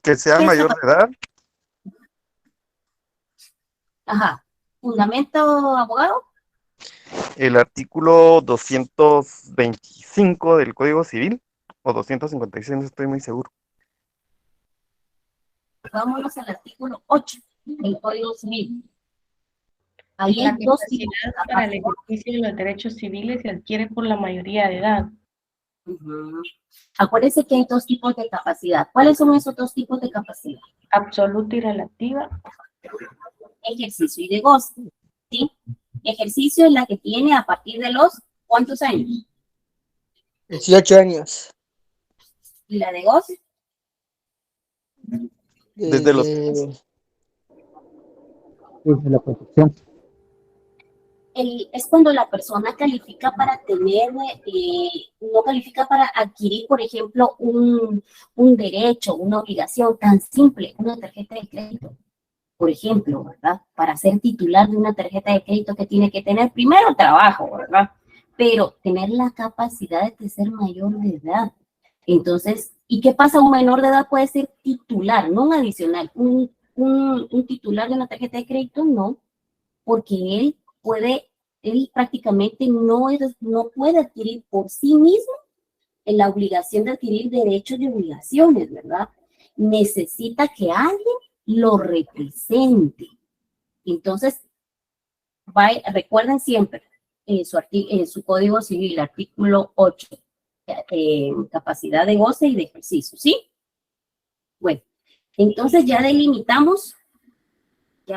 Que sea mayor de edad. Ajá. ¿Fundamento, abogado? el artículo 225 del Código Civil, o 256, no estoy muy seguro. Vámonos al artículo 8 del Código Civil. Ahí La hay dos tipos de capacidad para el capacidad. ejercicio de los derechos civiles se adquiere por la mayoría de edad. Ujú. Acuérdense que hay dos tipos de capacidad. ¿Cuáles son esos dos tipos de capacidad? Absoluta y relativa. Ejercicio y de goce. ¿Sí? Ejercicio es la que tiene a partir de los ¿cuántos años? 18 años. Y la de goce, Desde los... Desde la protección. es cuando la persona califica para tener, no califica para adquirir, por ejemplo, un derecho, una obligación tan simple, una tarjeta de crédito. Por ejemplo, ¿verdad? Para ser titular de una tarjeta de crédito que tiene que tener primero trabajo, ¿verdad? Pero tener la capacidad de ser mayor de edad. Entonces, ¿y qué pasa? Un menor de edad puede ser titular, no un adicional. Un titular de una tarjeta de crédito, no, porque él prácticamente no puede adquirir por sí mismo la obligación de adquirir derechos y obligaciones, ¿verdad? Necesita que alguien lo represente. Entonces, recuerden siempre en su Código Civil, artículo 8, capacidad de goce y de ejercicio, ¿sí? Bueno, entonces ya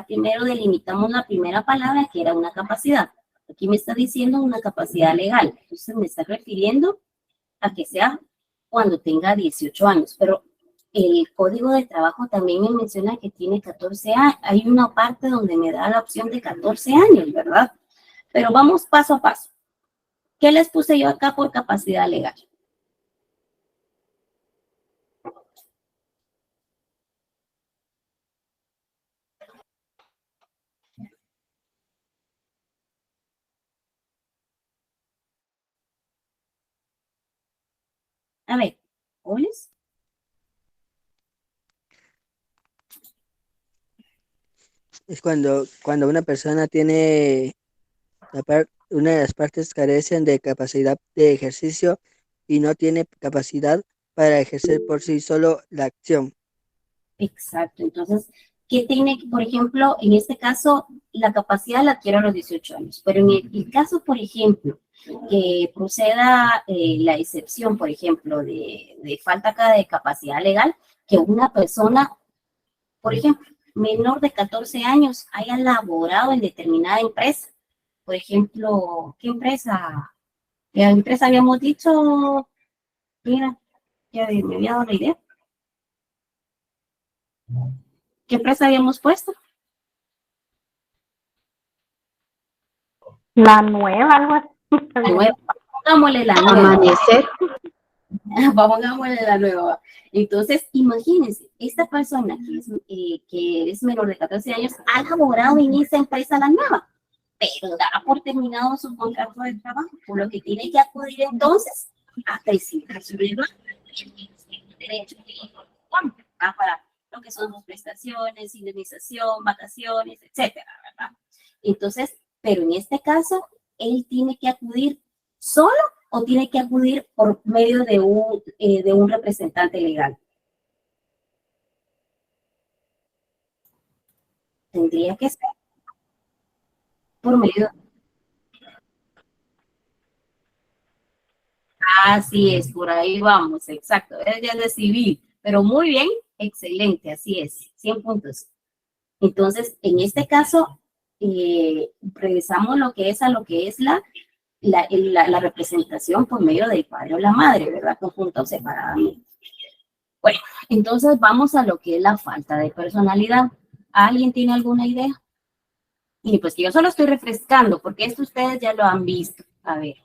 primero delimitamos la primera palabra, que era una capacidad. Aquí me está diciendo una capacidad legal, entonces me está refiriendo a que sea cuando tenga 18 años, pero el Código de Trabajo también me menciona que tiene 14 años. Hay una parte donde me da la opción de 14 años, ¿verdad? Pero vamos paso a paso. ¿Qué les puse yo acá por capacidad legal? A ver, ¿jóvenes? Es cuando una persona tiene una de las partes carecen de capacidad de ejercicio y no tiene capacidad para ejercer por sí solo la acción. Exacto. Entonces, ¿qué tiene, por ejemplo, en este caso, la capacidad la adquiere a los 18 años? Pero en el caso, por ejemplo, que proceda la excepción, por ejemplo, de falta acá de capacidad legal, que una persona, por ejemplo, menor de 14 años haya laborado en determinada empresa. Por ejemplo, ¿qué empresa? ¿Qué empresa habíamos dicho? Mira, ya me había dado la idea. ¿Qué empresa habíamos puesto? La nueva, algo así. La nueva. Pongámosle la nueva. Amanecer. Pongámosle la nueva. Entonces, imagínense, esta persona que es menor de 14 años ha laborado en esa empresa la nueva, pero da por terminado su contrato de trabajo, por lo que tiene que acudir entonces a presentar su derecho para lo que son sus prestaciones, indemnización, vacaciones, etcétera, ¿verdad? Entonces, pero en este caso, él tiene que acudir solo o tiene que acudir por medio de un representante legal. Tendría que ser por medio. Así es, por ahí vamos, exacto. Es ya de civil, pero muy bien, excelente, así es, 100 puntos. Entonces, en este caso, regresamos lo que es la representación por medio del padre o la madre, ¿verdad? Conjunta o separadamente. Bueno, entonces vamos a lo que es la falta de personalidad. ¿Alguien tiene alguna idea? Y pues que yo solo estoy refrescando, porque esto ustedes ya lo han visto. A ver.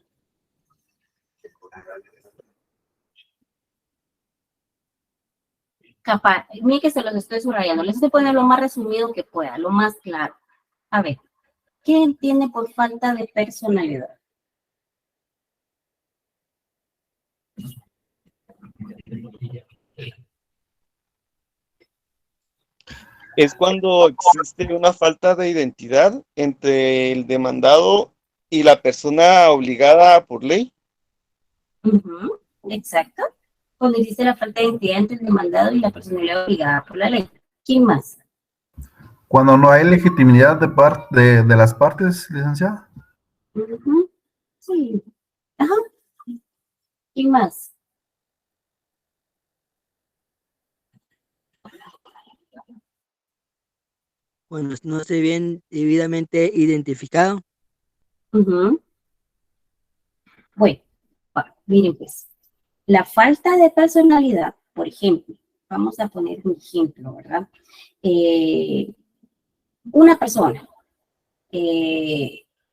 Capaz, miren que se los estoy subrayando. Les estoy poniendo lo más resumido que pueda, lo más claro. A ver, ¿qué entiende por falta de personalidad? Es cuando existe una falta de identidad entre el demandado ¿Y la persona obligada por ley? Ujú, exacto. Cuando existe la falta de identidad entre el demandado y la personalidad obligada por la ley. ¿Quién más? Cuando no hay legitimidad de las partes, licenciada. Ujú, sí. Ajá. ¿Quién más? Bueno, no esté bien debidamente identificado. Ujú. Bueno, miren pues, la falta de personalidad, por ejemplo, vamos a poner un ejemplo, ¿verdad? Una persona,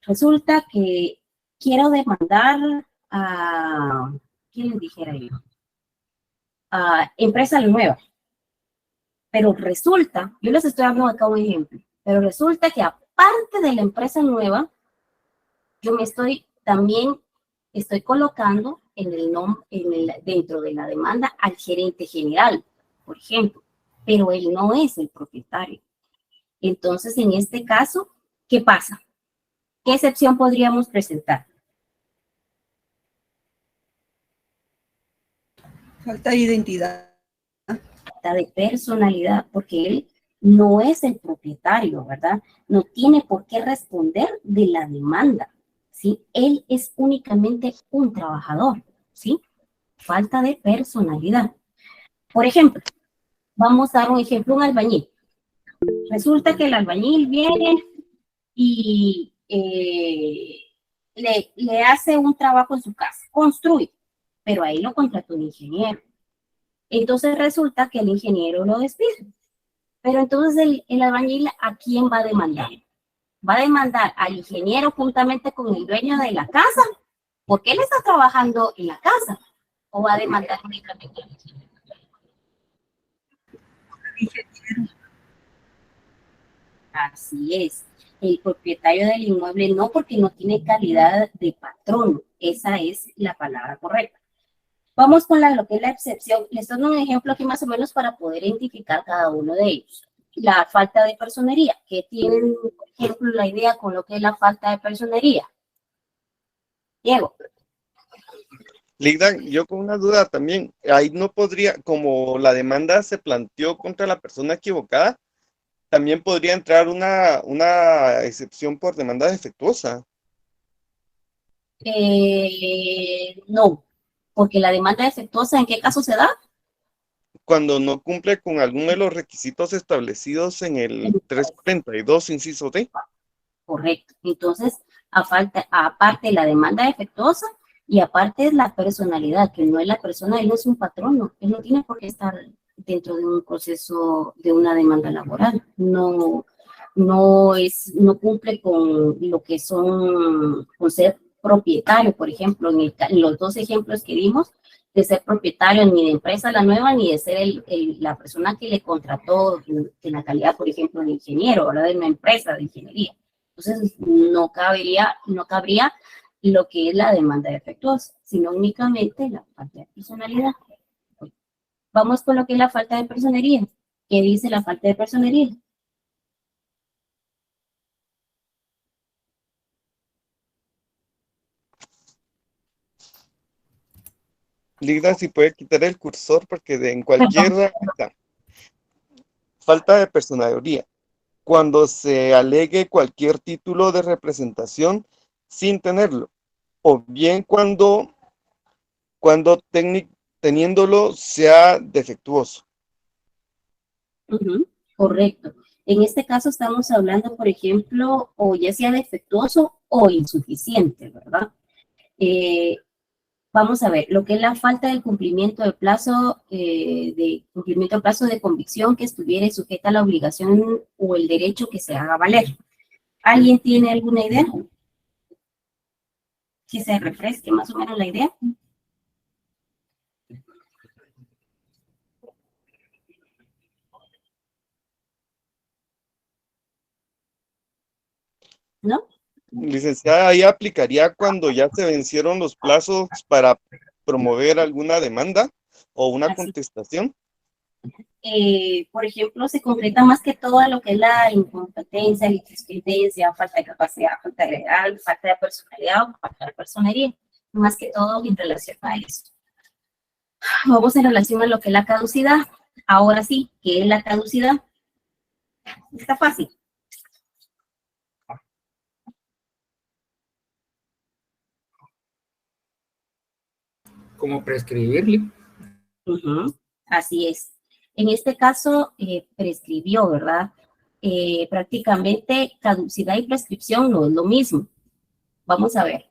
resulta que quiero demandar a, ¿quién les dijera yo? A empresa nueva, pero resulta, yo les estoy dando acá un ejemplo, pero resulta que aparte de la empresa nueva, yo me también estoy colocando dentro de la demanda al gerente general, por ejemplo, pero él no es el propietario. Entonces, en este caso, ¿qué pasa? ¿Qué excepción podríamos presentar? Falta de identidad. Falta de personalidad, porque él no es el propietario, ¿verdad? No tiene por qué responder de la demanda, ¿sí? Él es únicamente un trabajador, ¿sí? Falta de personalidad. Por ejemplo, vamos a dar un ejemplo, un albañil. Resulta que el albañil viene y le hace un trabajo en su casa, construye, pero ahí lo contrató un ingeniero. Entonces resulta que el ingeniero lo despide. Pero entonces el albañil, ¿a quién va a demandar? Va a demandar al ingeniero juntamente con el dueño de la casa, porque él está trabajando en la casa, o va a demandar únicamente al ingeniero. Así es. El propietario del inmueble no, porque no tiene calidad de patrón. Esa es la palabra correcta. Vamos con lo que es la excepción. Les doy un ejemplo aquí más o menos para poder identificar cada uno de ellos. La falta de personería. ¿Qué tienen, por ejemplo, la idea con lo que es la falta de personería? Diego. Ligda, yo con una duda también, ahí no podría, como la demanda se planteó contra la persona equivocada, también podría entrar una excepción por demanda defectuosa. No, porque la demanda defectuosa, ¿en qué caso se da? Cuando no cumple con alguno de los requisitos establecidos en el 342, inciso D. Correcto. Entonces, aparte la demanda defectuosa y aparte es la personalidad, que no es la persona, él no es un patrono, él no tiene por qué estar dentro de un proceso de una demanda laboral. No cumple con lo que son, con ser propietario, por ejemplo, en los dos ejemplos que dimos, de ser propietario ni de empresa la nueva, ni de ser la persona que le contrató en la calidad, por ejemplo, de ingeniero, ¿verdad? De una empresa de ingeniería. Entonces, no cabría lo que es la demanda defectuosa, sino únicamente la falta de personalidad. Vamos con lo que es la falta de personería. ¿Qué dice la falta de personería? Ligda, si puede quitar el cursor porque en cualquier está. Falta de personalidad. Cuando se alegue cualquier título de representación sin tenerlo, o bien cuando teniéndolo sea defectuoso. Correcto. En este caso estamos hablando, por ejemplo, o ya sea defectuoso o insuficiente, ¿verdad? Vamos a ver, lo que es la falta del cumplimiento de plazo, de convicción que estuviera sujeta a la obligación o el derecho que se haga valer. ¿Alguien tiene alguna idea? Que se refresque más o menos la idea. ¿No? Licenciada, ahí aplicaría cuando ya se vencieron los plazos para promover alguna demanda o una contestación. por ejemplo, se concreta más que todo a lo que es la incompetencia, la inexperiencia, falta de capacidad, falta de legal, falta de personalidad, falta de personería, más que todo en relación a eso. Vamos en relación a lo que es la caducidad. Ahora sí, ¿qué es la caducidad? Está fácil. ¿Cómo prescribirle? Así es. En este caso, prescribió, ¿verdad? Prácticamente caducidad y prescripción no es lo mismo. Vamos a ver.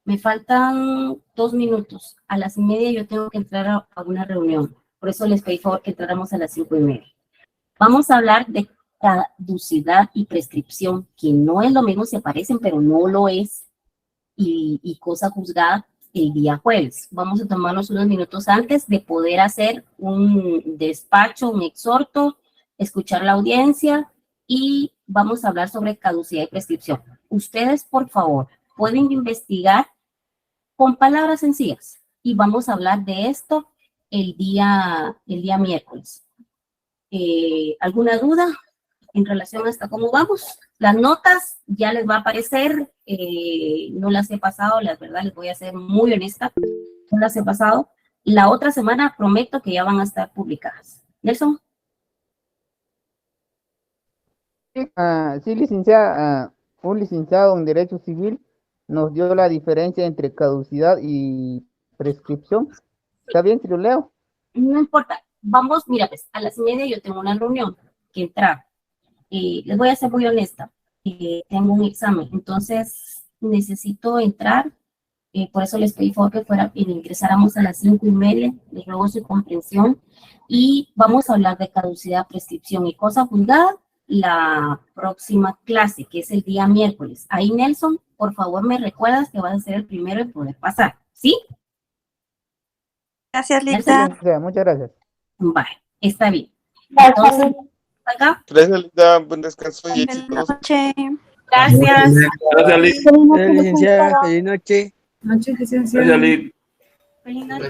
Me faltan 2 minutos. A las 5:30 yo tengo que entrar a una reunión. Por eso les pedí favor que entráramos a las 5:30. Vamos a hablar de caducidad y prescripción, que no es lo mismo, se parecen, pero no lo es. Y cosa juzgada el día jueves. Vamos a tomarnos unos minutos antes de poder hacer un despacho, un exhorto, escuchar la audiencia y vamos a hablar sobre caducidad y prescripción. Ustedes, por favor, pueden investigar con palabras sencillas y vamos a hablar de esto el día miércoles. ¿Alguna duda en relación hasta cómo vamos? Las notas ya les va a aparecer, no las he pasado, la verdad les voy a ser muy honesta, no las he pasado. La otra semana prometo que ya van a estar publicadas. Nelson. Sí, licenciada, un licenciado en Derecho Civil nos dio la diferencia entre caducidad y prescripción. ¿Está bien si lo leo? No importa. Vamos, mira, pues a las 5:30 yo tengo una reunión que entrar. Les voy a ser muy honesta. Tengo un examen, entonces necesito entrar. Por eso les pedí favor que ingresáramos a las 5:30. Les ruego su comprensión. Y vamos a hablar de caducidad, prescripción y cosa juzgada la próxima clase, que es el día miércoles. Ahí, Nelson, por favor, me recuerdas que vas a ser el primero en poder pasar, ¿sí? Gracias, Lita. Muchas gracias. Vale, está bien. Entonces, acá. Gracias, Linda. Buen descanso y éxitos. Gracias. Gracias, Liz. Licenciada, feliz noche. Noche, licenciada. Gracias, Liz. Feliz noche.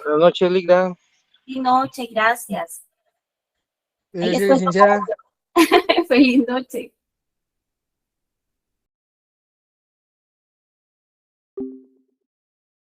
Buenas noches, Liga. Feliz noche, gracias. Ahí Gracias, estoy. licenciada. Feliz noche.